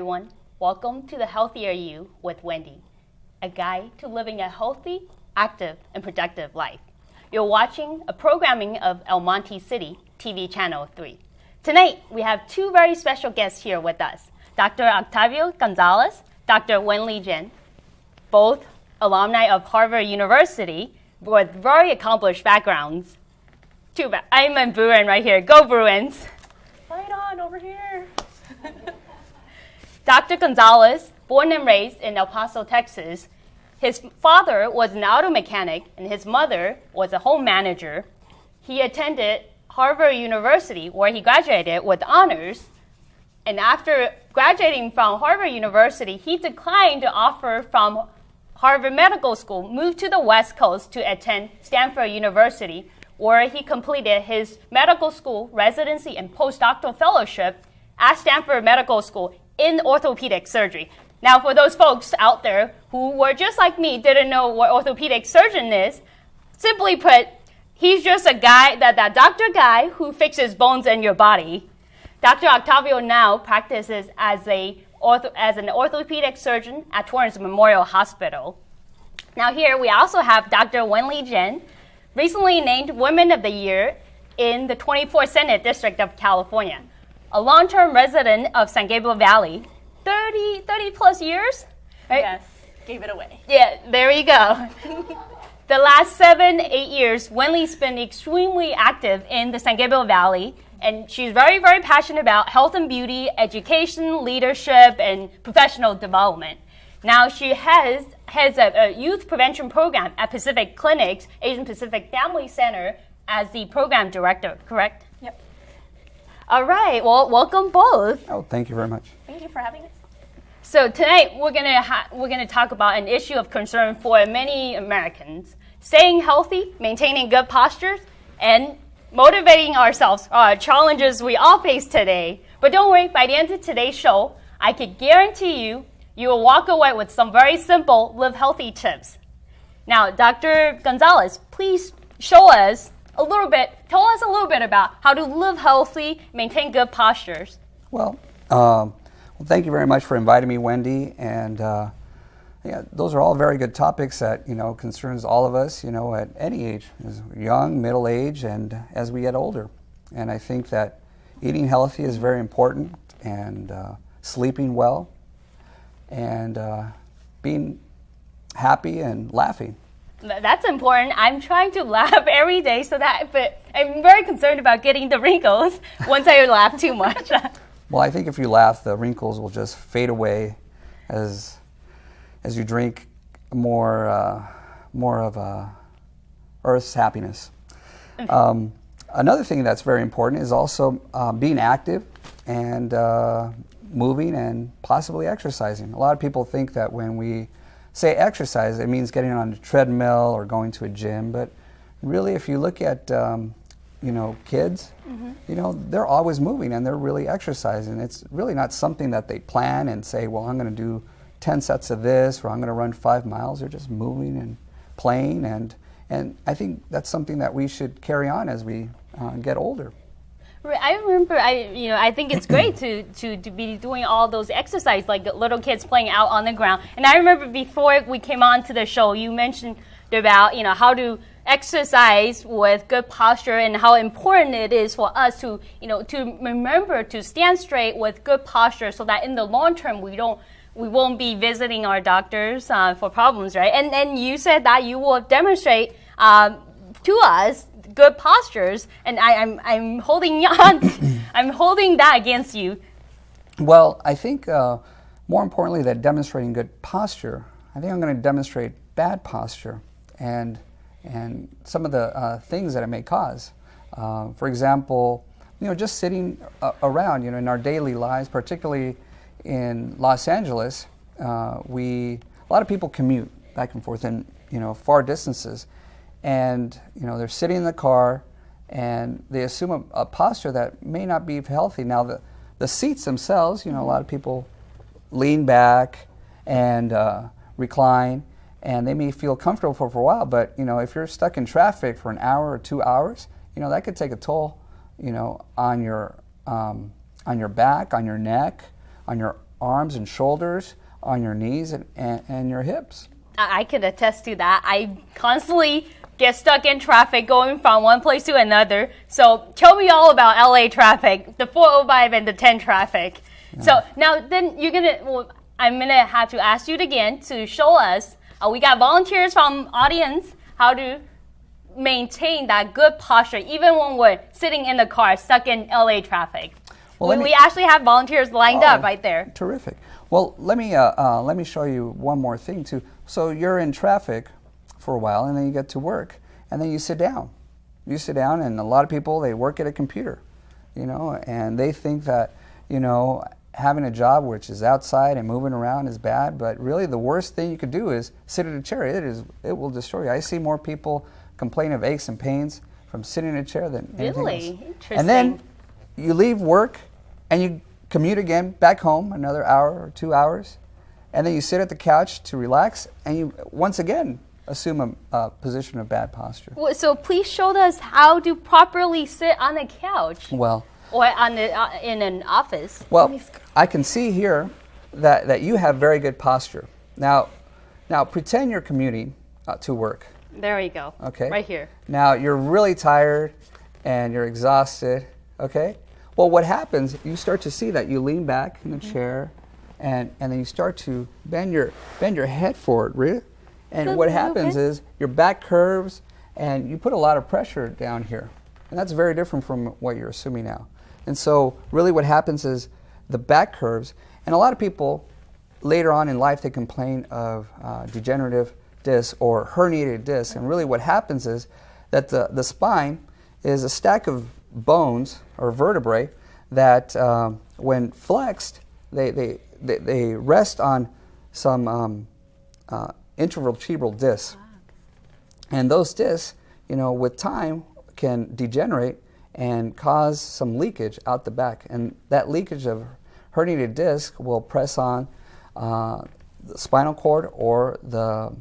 everyone. Welcome to The Healthier You with Wendy, a guide to living a healthy, active, and productive life. You're watching a programming of El Monte City TV Channel 3. Tonight, we have two very special guests here with us, Dr. Octavio Gonzalez, Dr. Wendy Jen, both alumni of Harvard University with very accomplished backgrounds. I'm a Bruin right here. Go Bruins! Fight on over here. Dr. Gonzalez, born and raised in El Paso, Texas. His father was an auto mechanic and his mother was a home manager. He attended Harvard University where he graduated with honors. And after graduating from Harvard University, he declined the offer from Harvard Medical School, moved to the West Coast to attend Stanford University, where he completed his medical school residency and postdoctoral fellowship at Stanford Medical School in orthopedic surgery. Now, for those folks out there who were just like me, didn't know what orthopedic surgeon is, simply put, he's just a guy, that doctor guy who fixes bones in your body. Dr. Octavio now practices as an orthopedic surgeon at Torrence Memorial Hospital. Now here we also have Dr. Wendy Jen, recently named Women of the Year in the 24th Senate District of California. A long-term resident of San Gabriel Valley, 30 plus years? Right? Yes, gave it away. Yeah, there you go. The last 7-8 years, Wendy's been extremely active in the San Gabriel Valley, and she's very, very passionate about health and beauty, education, leadership, and professional development. Now she has a youth prevention program at Pacific Clinics, Asian Pacific Family Center, as the program director, correct? Yep. All right, well, welcome both. Oh, thank you very much. Thank you for having us. So tonight we're gonna talk about an issue of concern for many Americans: staying healthy, maintaining good postures, and motivating ourselves. Challenges we all face today. But don't worry, by the end of today's show, I can guarantee you will walk away with some very simple live healthy tips. Now, Dr. Gonzalez, please tell us a little bit about how to live healthy, maintain good postures. Well, thank you very much for inviting me, Wendy. And those are all very good topics that concerns all of us, at any age, as young, middle age, and as we get older. And I think that eating healthy is very important, and sleeping well, and being happy and laughing. That's important. I'm trying to laugh every day, but I'm very concerned about getting the wrinkles once I laugh too much. Well, I think if you laugh, the wrinkles will just fade away as you drink more of Earth's happiness. Another thing that's very important is also being active and moving and possibly exercising. A lot of people think that when we say exercise, it means getting on a treadmill or going to a gym. But really, if you look at kids, they're always moving and they're really exercising. It's really not something that they plan and say, well, I'm going to do 10 sets of this, or I'm going to run 5 miles. They're just moving and playing, and I think that's something that we should carry on as we get older. I remember, I think it's great to be doing all those exercises, like little kids playing out on the ground. And I remember before we came on to the show, you mentioned about, how to exercise with good posture and how important it is for us to remember to stand straight with good posture so that in the long term we won't be visiting our doctors for problems, right? And you said that you will demonstrate to us good postures, and I'm holding on. I'm holding that against you. Well, I think more importantly than demonstrating good posture, I think I'm going to demonstrate bad posture and some of the things that it may cause. For example, just sitting around, in our daily lives, particularly in Los Angeles, a lot of people commute back and forth in far distances. And they're sitting in the car, and they assume a posture that may not be healthy. Now, the seats themselves, a lot of people lean back and recline, and they may feel comfortable for a while. But if you're stuck in traffic for an hour or 2 hours, that could take a toll, on your back, on your neck, on your arms and shoulders, on your knees and your hips. I can attest to that. I constantly get stuck in traffic going from one place to another. So tell me all about LA traffic, the 405 and the 10 traffic. Yeah. So now then I'm gonna have to ask you again to show us. We got volunteers from audience how to maintain that good posture even when we're sitting in the car stuck in LA traffic. Well, we actually have volunteers lined up right there. Terrific. Well, let me show you one more thing too. So you're in traffic for a while, and then you get to work, and then you sit down. You sit down, and a lot of people, they work at a computer, and they think that, having a job which is outside and moving around is bad, but really the worst thing you could do is sit in a chair. It will destroy you. I see more people complain of aches and pains from sitting in a chair than anything else. Interesting. And then you leave work, and you commute again back home another hour or 2 hours, and then you sit at the couch to relax, and you once again assume a position of bad posture. So please show us how to properly sit on a couch. Well, or in an office. Well, I can see here that you have very good posture. Now pretend you're commuting to work. There we go. Okay. Right here. Now you're really tired and you're exhausted. Okay. Well, what happens? You start to see that you lean back in the chair, and then you start to bend your head forward, really. And what happens is your back curves, and you put a lot of pressure down here, and that's very different from what you're assuming now. And so, really, what happens is the back curves, and a lot of people later on in life they complain of degenerative disc or herniated disc, and really what happens is that the spine is a stack of bones or vertebrae that when flexed they rest on some intervertebral discs. And those discs, with time can degenerate and cause some leakage out the back, and that leakage of herniated disc will press on the spinal cord or the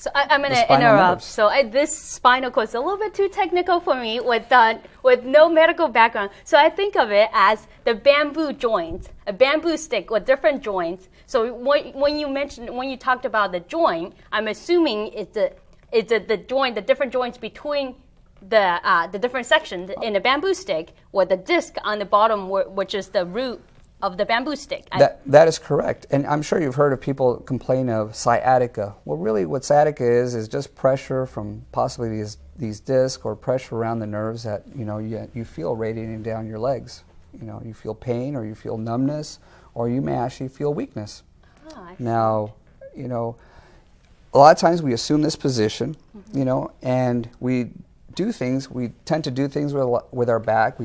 So I'm going to interrupt. So this spinal cord is a little bit too technical for me with no medical background. So I think of it as the bamboo joint, a bamboo stick with different joints. So when you talked about the joint, I'm assuming it's the joint, the different joints between the different sections in the bamboo stick with the disc on the bottom, which is the root of the bamboo stick. That is correct. And I'm sure you've heard of people complain of sciatica. Well, really what sciatica is just pressure from possibly these discs or pressure around the nerves that you feel radiating down your legs. You feel pain or you feel numbness or you may actually feel weakness. Now, a lot of times we assume this position, and we tend to do things with our back.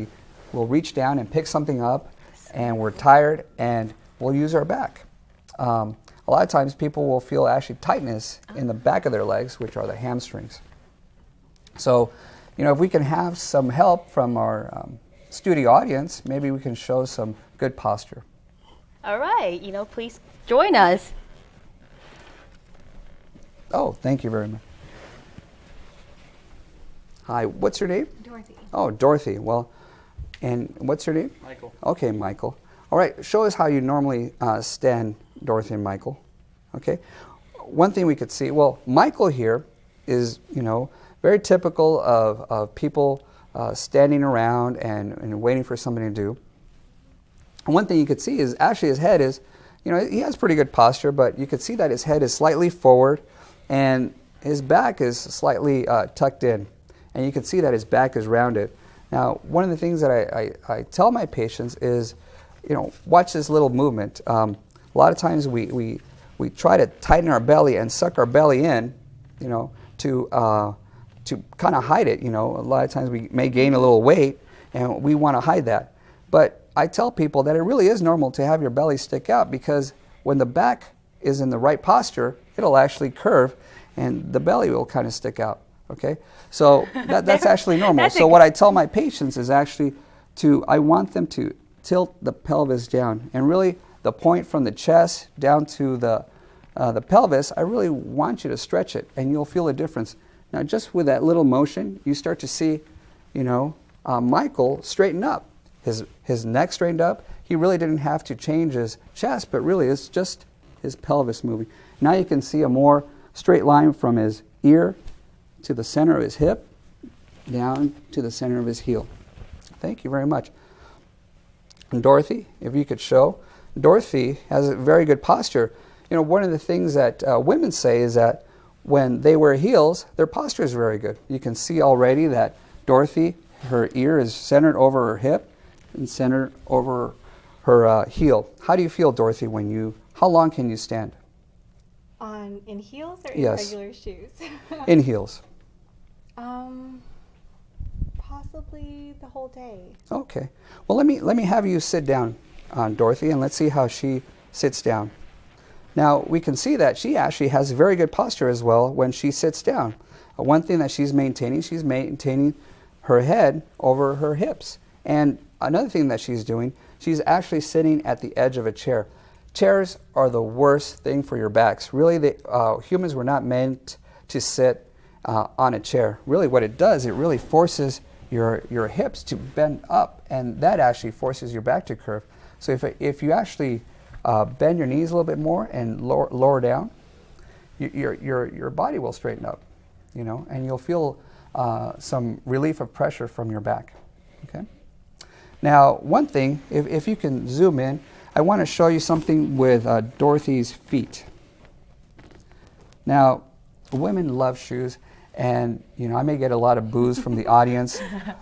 We'll reach down and pick something up, and we're tired, and we'll use our back. A lot of times people will feel actually tightness in the back of their legs, which are the hamstrings. So, if we can have some help from our studio audience, maybe we can show some good posture. All right, please join us. Oh, thank you very much. Hi, what's your name? Dorothy. Oh, Dorothy. Well, and what's your name? Michael. Okay, Michael. All right, show us how you normally stand, Dorothy and Michael. Okay. One thing we could see, well, Michael here is, very typical of people standing around and waiting for somebody to do. And one thing you could see is actually his head is, he has pretty good posture, but you could see that his head is slightly forward and his back is slightly tucked in. And you can see that his back is rounded. Now, one of the things that I tell my patients is, watch this little movement. A lot of times we try to tighten our belly and suck our belly in, to kind of hide it. A lot of times we may gain a little weight and we want to hide that. But I tell people that it really is normal to have your belly stick out, because when the back is in the right posture, it'll actually curve and the belly will kind of stick out. Okay, so that's actually normal. So what I tell my patients is actually I want them to tilt the pelvis down, and really the point from the chest down to the pelvis, I really want you to stretch it, and you'll feel a difference. Now, just with that little motion, you start to see, Michael straighten up. His neck straightened up, he really didn't have to change his chest, but really it's just his pelvis moving. Now you can see a more straight line from his ear to the center of his hip, down to the center of his heel. Thank you very much. And Dorothy, if you could show. Dorothy has a very good posture. You know, one of the things that women say is that when they wear heels, their posture is very good. You can see already that Dorothy, her ear is centered over her hip and centered over her heel. How do you feel, Dorothy, how long can you stand? In heels or in Yes. regular shoes? In heels. Possibly the whole day. Okay. Well, let me have you sit down, Dorothy, and let's see how she sits down. Now, we can see that she actually has very good posture as well when she sits down. One thing that she's maintaining her head over her hips. And another thing that she's doing, she's actually sitting at the edge of a chair. Chairs are the worst thing for your backs. Really, humans were not meant to sit on a chair. Really, what it does, it really forces your hips to bend up, and that actually forces your back to curve. So if you actually bend your knees a little bit more and lower down, your body will straighten up, and you'll feel some relief of pressure from your back. Okay. Now, one thing, if you can zoom in, I want to show you something with Dorothy's feet. Now, women love shoes, and I may get a lot of boos from the audience,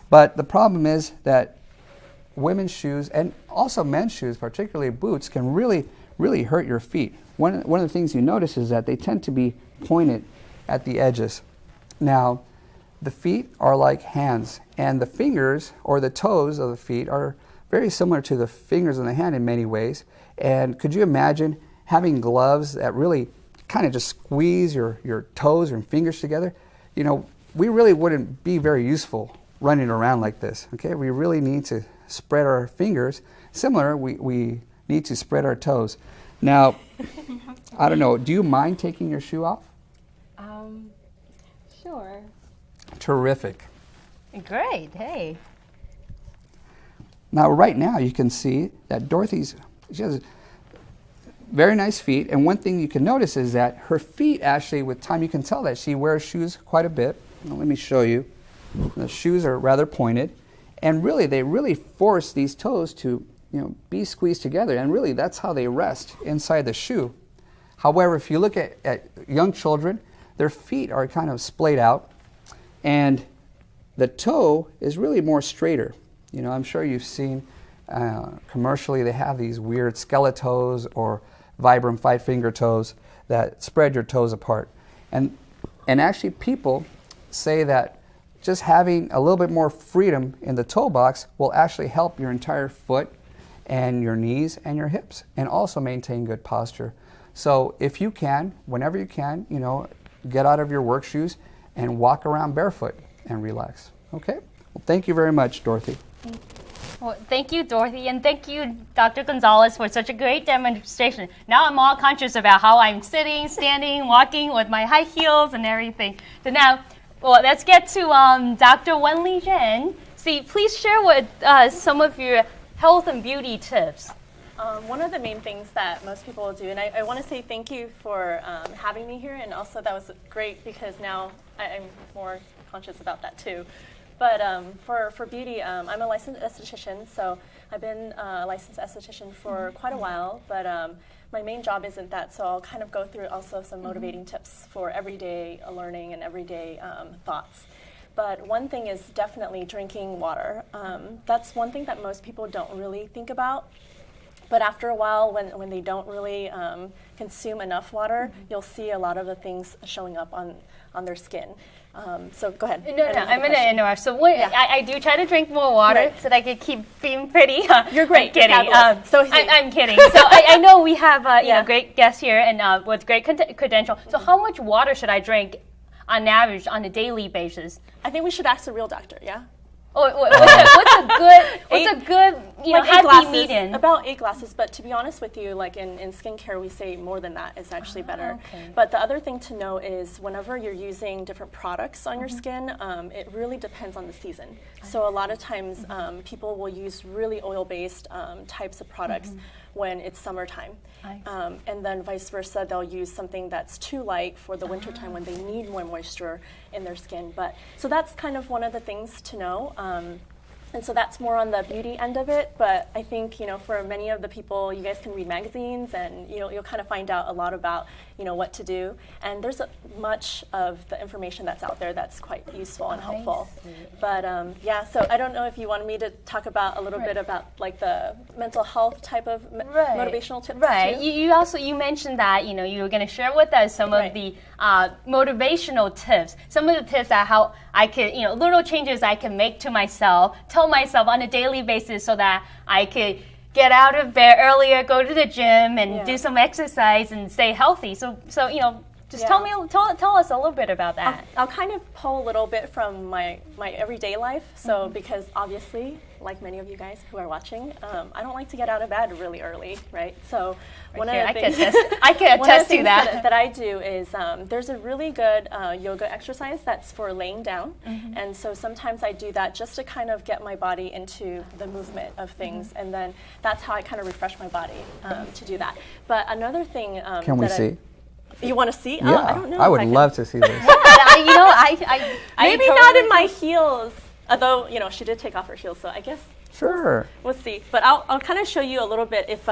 but the problem is that women's shoes and also men's shoes, particularly boots, can really hurt your feet. One of the things you notice is that they tend to be pointed at the edges. Now, the feet are like hands, and the fingers or the toes of the feet are very similar to the fingers on the hand in many ways. And could you imagine having gloves that really kind of just squeeze your toes and fingers together? We really wouldn't be very useful running around like this. Okay, we really need to spread our fingers. Similar, we need to spread our toes. Now, I don't know, do you mind taking your shoe off? Sure. Terrific. Great. Hey. Now, right now, you can see that she has very nice feet, and one thing you can notice is that her feet actually, with time, you can tell that she wears shoes quite a bit. Now, let me show you. The shoes are rather pointed, and really, they really force these toes to, be squeezed together, and really, that's how they rest inside the shoe. However, if you look at young children, their feet are kind of splayed out, and the toe is really more straighter. I'm sure you've seen commercially, they have these weird skeletos or Vibram 5-finger toes that spread your toes apart. And actually people say that just having a little bit more freedom in the toe box will actually help your entire foot and your knees and your hips, and also maintain good posture. So if you can, whenever you can, get out of your work shoes and walk around barefoot and relax. Okay? Well, thank you very much, Dorothy. Well, thank you, Dorothy, and thank you, Dr. Gonzalez, for such a great demonstration. Now I'm all conscious about how I'm sitting, standing, walking with my high heels and everything. So now, let's get to Dr. Wendy Zhen. Please share with us some of your health and beauty tips. One of the main things that most people do, and I want to say thank you for having me here, and also that was great because now I'm more conscious about that too. But for beauty, I'm a licensed esthetician, so I've been a licensed esthetician for quite a while, but my main job isn't that, so I'll kind of go through also some motivating tips for everyday learning and everyday thoughts. But one thing is definitely drinking water. That's one thing that most people don't really think about. But after a while, when they don't really consume enough water, you'll see a lot of the things showing up on their skin. So go ahead. No, I'm going to interrupt. So I do try to drink more water so that I can keep being pretty. You're great. I'm kidding. I'm kidding. So I know we have great guests here and with great credential. So how much water should I drink on average on a daily basis? I think we should ask the real doctor, yeah? What's a good like 8 happy glasses, median? about 8 glasses, but to be honest with you, like in skincare, we say more than that is actually better. Okay. But the other thing to know is whenever you're using different products on your skin, it really depends on the season. So a lot of times people will use really oil-based types of products when it's summertime. And then vice versa, they'll use something that's too light for the wintertime when they need more moisture in their skin. But so that's kind of one of the things to know. And so that's more on the beauty end of it. But I think, for many of the people, you guys can read magazines and you'll kind of find out a lot about, what to do. And there's much of the information that's out there that's quite useful and helpful. But yeah, so I don't know if you wanted me to talk about a little bit about like the mental health type of motivational tips. Right. Too. You mentioned that, you were going to share with us some of the motivational tips, some of the tips that how I could, little changes I can make to myself, tell myself on a daily basis so that I could get out of bed earlier, go to the gym and do some exercise and stay healthy. So just tell us a little bit about that. I'll kind of pull a little bit from my everyday life. So because obviously, like many of you guys who are watching, I don't like to get out of bed really early, right? So one of the things I can attest to that. that I do is there's a really good yoga exercise that's for laying down. And so sometimes I do that just to kind of get my body into the movement of things. And then that's how I kind of refresh my body to do that. But another thing Can we see? You want to see? Yeah, I don't know. I would love to see this. Maybe not in my heels. Although, she did take off her heels, so I guess Sure. we'll see. But I'll kind of show you a little bit if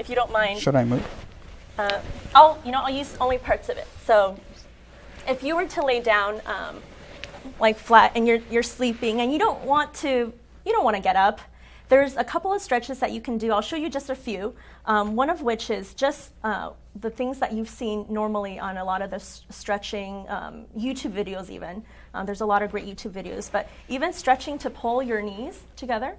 you don't mind. Should I move? I'll use only parts of it. So if you were to lay down like flat and you're sleeping and you don't want to get up, there's a couple of stretches that you can do. I'll show you just a few. One of which is just the things that you've seen normally on a lot of the stretching YouTube videos even. There's a lot of great YouTube videos, but even stretching to pull your knees together.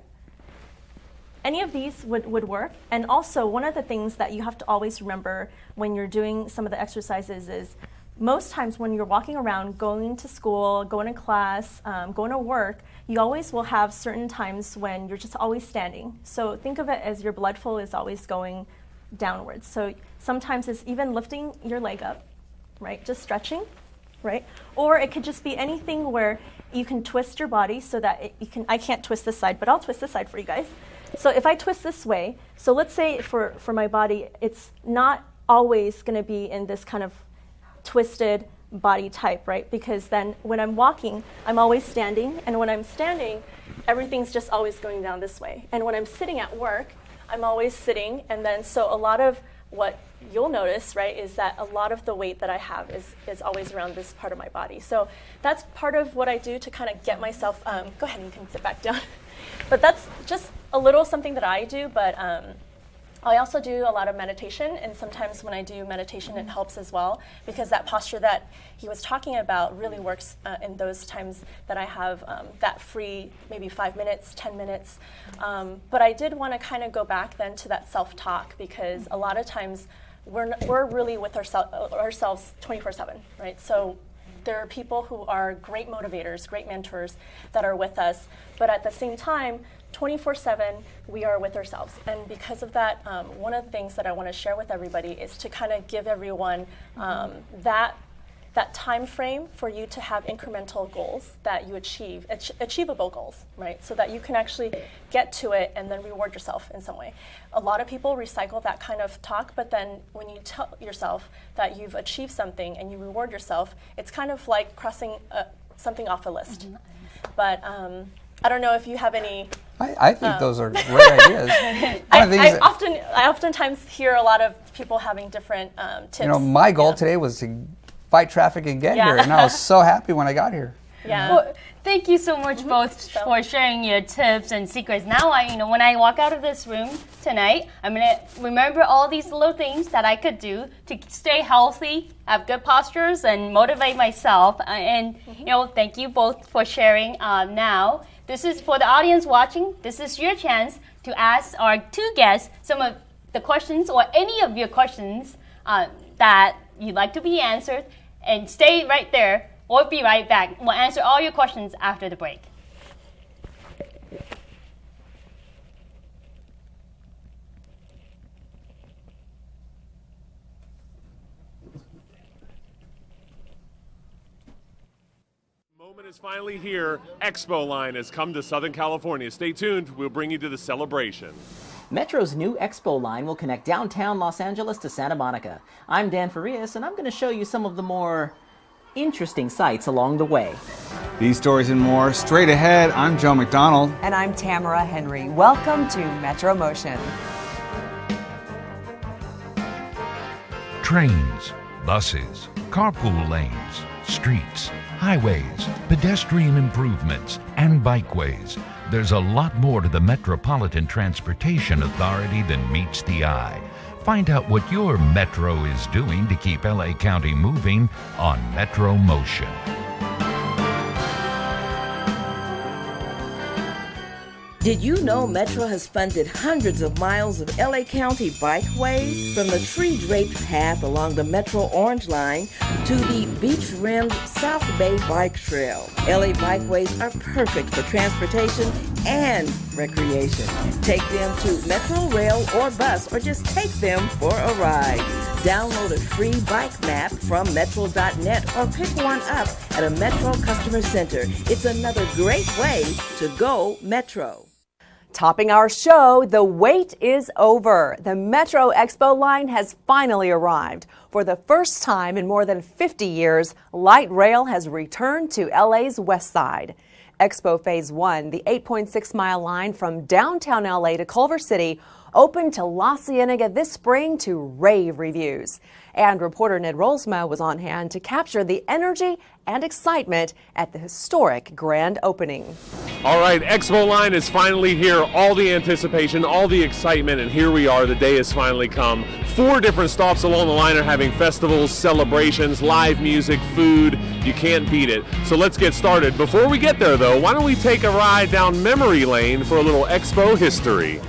Any of these would work. And also one of the things that you have to always remember when you're doing some of the exercises is most times when you're walking around, going to school, going to class, going to work, you always will have certain times when you're just always standing. So think of it as your blood flow is always going downwards. So sometimes it's even lifting your leg up, right? Just stretching, right? Or it could just be anything where you can twist your body so that I can't twist this side, but I'll twist this side for you guys. So if I twist this way, so let's say for my body, it's not always going to be in this kind of twisted body type, right? Because then when I'm walking, I'm always standing, and when I'm standing, everything's just always going down this way. And when I'm sitting at work, I'm always sitting, and then so a lot of what you'll notice, right, is that a lot of the weight that I have is always around this part of my body. So that's part of what I do to kind of get myself, go ahead and you can sit back down. But that's just a little something that I do, but I also do a lot of meditation, and sometimes when I do meditation, it helps as well, because that posture that he was talking about really works in those times that I have that free, maybe 5 minutes, 10 minutes. But I did want to kind of go back then to that self-talk, because a lot of times we're really with ourselves 24/7, right? So there are people who are great motivators, great mentors that are with us, but at the same time, 24/7, we are with ourselves. And because of that, one of the things that I want to share with everybody is to kind of give everyone that time frame for you to have incremental goals that you achieve, achievable goals, right? So that you can actually get to it and then reward yourself in some way. A lot of people recycle that kind of talk, but then when you tell yourself that you've achieved something and you reward yourself, it's kind of like crossing something off a list. But I don't know if you have any. I think those are great ideas. I oftentimes hear a lot of people having different tips. My goal today was to fight traffic and get here, and I was so happy when I got here. Yeah. Well, thank you so much both for sharing your tips and secrets. Now when I walk out of this room tonight, I'm gonna remember all these little things that I could do to stay healthy, have good postures, and motivate myself. Thank you both for sharing. Now, this is for the audience watching. This is your chance to ask our two guests some of the questions or any of your questions that you'd like to be answered, and stay right there. We'll be right back. We'll answer all your questions after the break. moment is finally here. Expo line has come to Southern California. Stay tuned. We'll bring you to the celebration. Metro's new Expo line will connect downtown Los Angeles to Santa Monica. I'm Dan Farias, and I'm going to show you some of the more interesting sights along the way. These stories and more straight ahead. I'm Joe McDonald. And I'm Tamara Henry. Welcome to Metro Motion. Trains, buses, carpool lanes, streets, highways, pedestrian improvements, and bikeways. There's a lot more to the Metropolitan Transportation Authority than meets the eye. Find out what your Metro is doing to keep LA County moving on Metro Motion. Did you know Metro has funded hundreds of miles of LA County bikeways? From the tree-draped path along the Metro Orange Line to the beach-rimmed South Bay Bike Trail. LA bikeways are perfect for transportation and recreation. Take them to Metro Rail or bus, or just take them for a ride. Download a free bike map from metro.net or pick one up at a Metro Customer Center. It's another great way to go Metro. Topping our show, the wait is over. The Metro Expo line has finally arrived. For the first time in more than 50 years, light rail has returned to LA's west side. Expo Phase 1, the 8.6-mile line from downtown LA to Culver City, opened to La Cienega this spring to rave reviews. And reporter Ned Rolsma was on hand to capture the energy and excitement at the historic grand opening. All right, Expo line is finally here. All the anticipation, all the excitement, and here we are. The day has finally come. 4 different stops along the line are having festivals, celebrations, live music, food. You can't beat it. So let's get started. Before we get there, though, why don't we take a ride down memory lane for a little Expo history.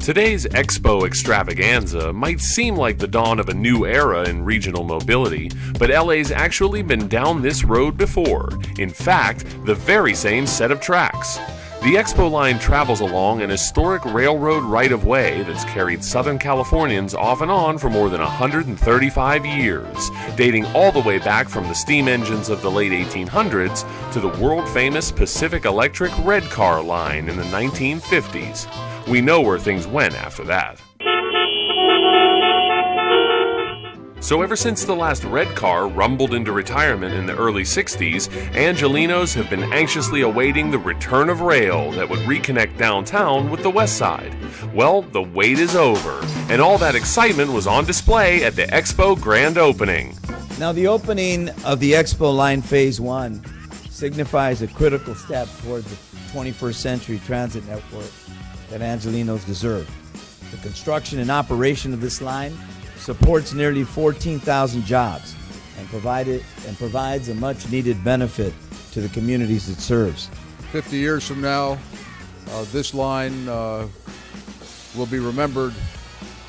Today's Expo extravaganza might seem like the dawn of a new era in regional mobility, but LA's actually been down this road before. In fact, the very same set of tracks. The Expo line travels along an historic railroad right-of-way that's carried Southern Californians off and on for more than 135 years, dating all the way back from the steam engines of the late 1800s to the world-famous Pacific Electric Red Car line in the 1950s. We know where things went after that. So ever since the last red car rumbled into retirement in the early 60s, Angelenos have been anxiously awaiting the return of rail that would reconnect downtown with the west side. Well, the wait is over, and all that excitement was on display at the Expo grand opening. Now, the opening of the Expo line Phase 1 signifies a critical step toward the 21st century transit network that Angelenos deserve. The construction and operation of this line supports nearly 14,000 jobs and provides a much-needed benefit to the communities it serves. 50 years from now, this line will be remembered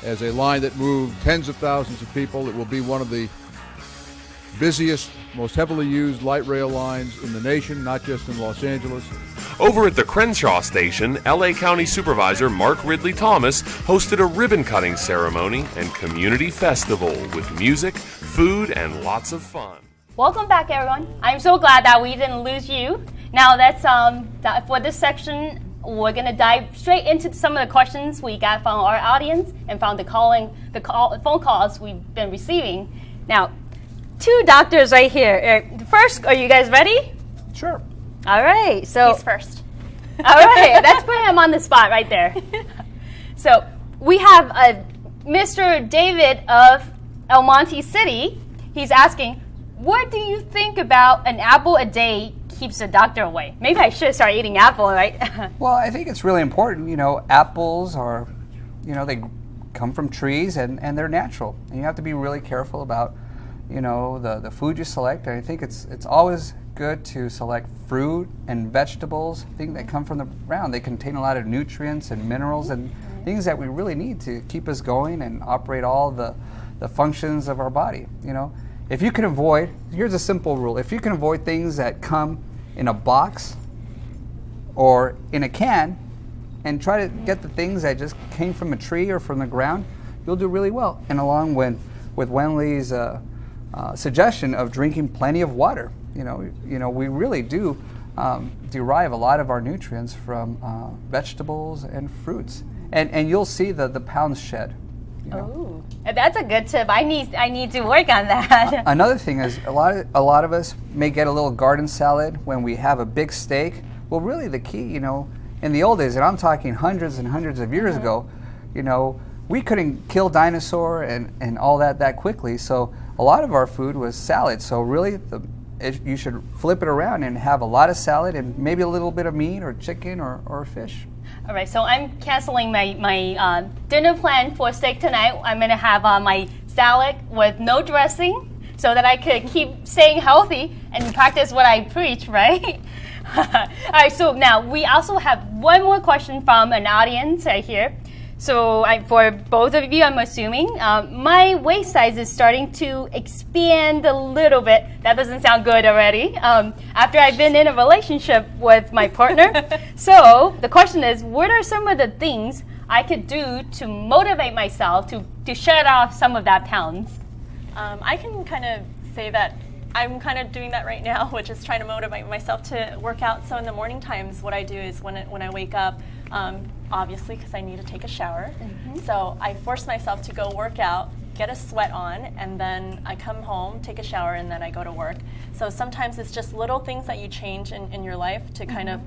as a line that moved tens of thousands of people. It will be one of the busiest, most heavily used light rail lines in the nation, not just in Los Angeles. Over at the Crenshaw station, LA County Supervisor Mark Ridley Thomas hosted a ribbon-cutting ceremony and community festival with music, food, and lots of fun. Welcome back, everyone. I'm so glad that we didn't lose you. Now, for this section, we're going to dive straight into some of the questions we got from our audience and from the phone calls we've been receiving. Now, 2 doctors right here. First, are you guys ready? Sure. All right. So He's first. All right. Let's put him on the spot right there. So we have Mr. David of El Monte City. He's asking, what do you think about an apple a day keeps the doctor away? Maybe I should start eating apple, right? Well, I think it's really important. You know, apples are, they come from trees and they're natural. And you have to be really careful about, the food you select. And I think it's always good to select fruit and vegetables, things that come from the ground. They contain a lot of nutrients and minerals and things that we really need to keep us going and operate all the functions of our body. If you can avoid, here's a simple rule, if you can avoid things that come in a box or in a can and try to get the things that just came from a tree or from the ground, you'll do really well. And along with Wendy's suggestion of drinking plenty of water. we really do derive a lot of our nutrients from vegetables and fruits, and you'll see the pounds shed. Oh, that's a good tip. I need to work on that. Another thing is a lot of us may get a little garden salad when we have a big steak. Well, really the key, in the old days, and I'm talking hundreds and hundreds of years ago, we couldn't kill dinosaur and all that quickly. So a lot of our food was salad. So really you should flip it around and have a lot of salad and maybe a little bit of meat or chicken or fish. All right, so I'm canceling my dinner plan for steak tonight. I'm going to have my salad with no dressing so that I could keep staying healthy and practice what I preach, right? All right, so now we also have one more question from an audience right here. So for both of you, I'm assuming, my waist size is starting to expand a little bit. That doesn't sound good already. After I've been in a relationship with my partner. So the question is, what are some of the things I could do to motivate myself to shed off some of that pounds? I can kind of say that I'm kind of doing that right now, which is trying to motivate myself to work out. So in the morning times, what I do is when I wake up, obviously because I need to take a shower, so I force myself to go work out, get a sweat on, and then I come home, take a shower, and then I go to work. So sometimes it's just little things that you change in your life to kind of,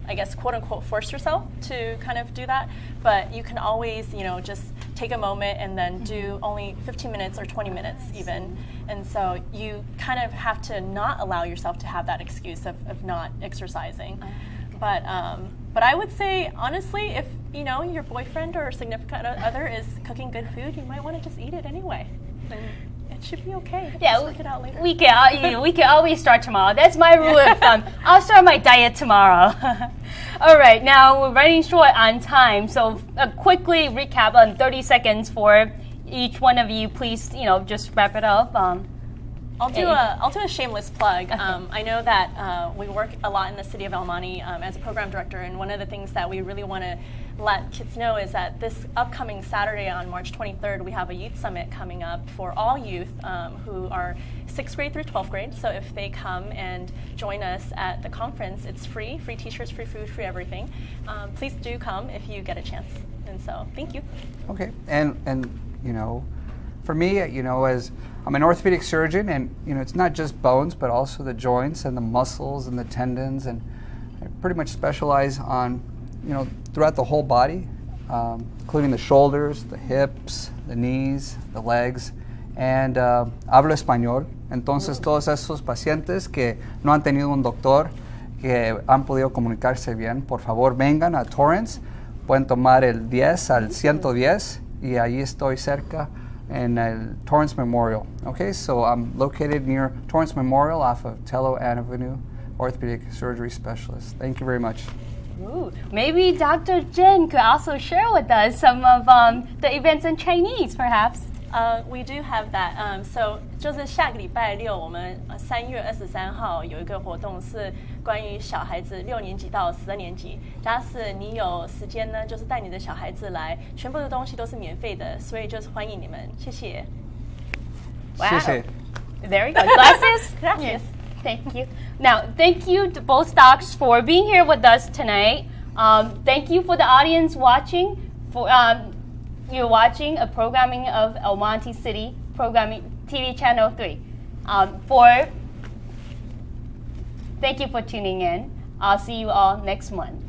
I guess, quote unquote, force yourself to kind of do that. But you can always, just take a moment and then do only 15 minutes or 20 minutes even. And so you kind of have to not allow yourself to have that excuse of not exercising. But I would say, honestly, if your boyfriend or significant other is cooking good food, you might want to just eat it anyway. And it should be okay. Yeah, just work it out later. We can always start tomorrow. That's my rule of thumb. I'll start my diet tomorrow. All right, now we're running short on time, so quickly recap on 30 seconds for each one of you. Please, just wrap it up. I'll do a shameless plug. I know that we work a lot in the city of El Monte as a program director, and one of the things that we really want to let kids know is that this upcoming Saturday on March 23rd, we have a youth summit coming up for all youth who are 6th grade through 12th grade. So if they come and join us at the conference, it's free t-shirts, free food, free everything. Please do come if you get a chance. And so, thank you. Okay, and for me, as I'm an orthopedic surgeon, and it's not just bones, but also the joints and the muscles and the tendons, and I pretty much specialize on, throughout the whole body, including the shoulders, the hips, the knees, the legs, and hablo español. Entonces, todos esos pacientes que no han tenido un doctor, que han podido comunicarse bien, por favor, vengan a Torrence. Pueden tomar el 10 al 110, y allí estoy cerca in Torrence Memorial. Okay, so I'm located near Torrence Memorial off of Telo Avenue, orthopedic surgery specialist. Thank you very much. Ooh, maybe Dr. Jen could also share with us some of the events in Chinese, perhaps. We do have that. So 就是下个礼拜六，我们3月23号有一个活动，是关于小孩子6年级到12年级。假使你有时间呢，就是带你的小孩子来，全部的东西都是免费的，所以就是欢迎你们，谢谢。Wow. 谢谢。 There we go. Glasses? Gracias. Yes. Thank you. Now, thank you to both docs for being here with us tonight. Thank you for the audience watching. You're watching a programming of El Monte City Programming TV Channel 3. Thank you for tuning in. I'll see you all next month.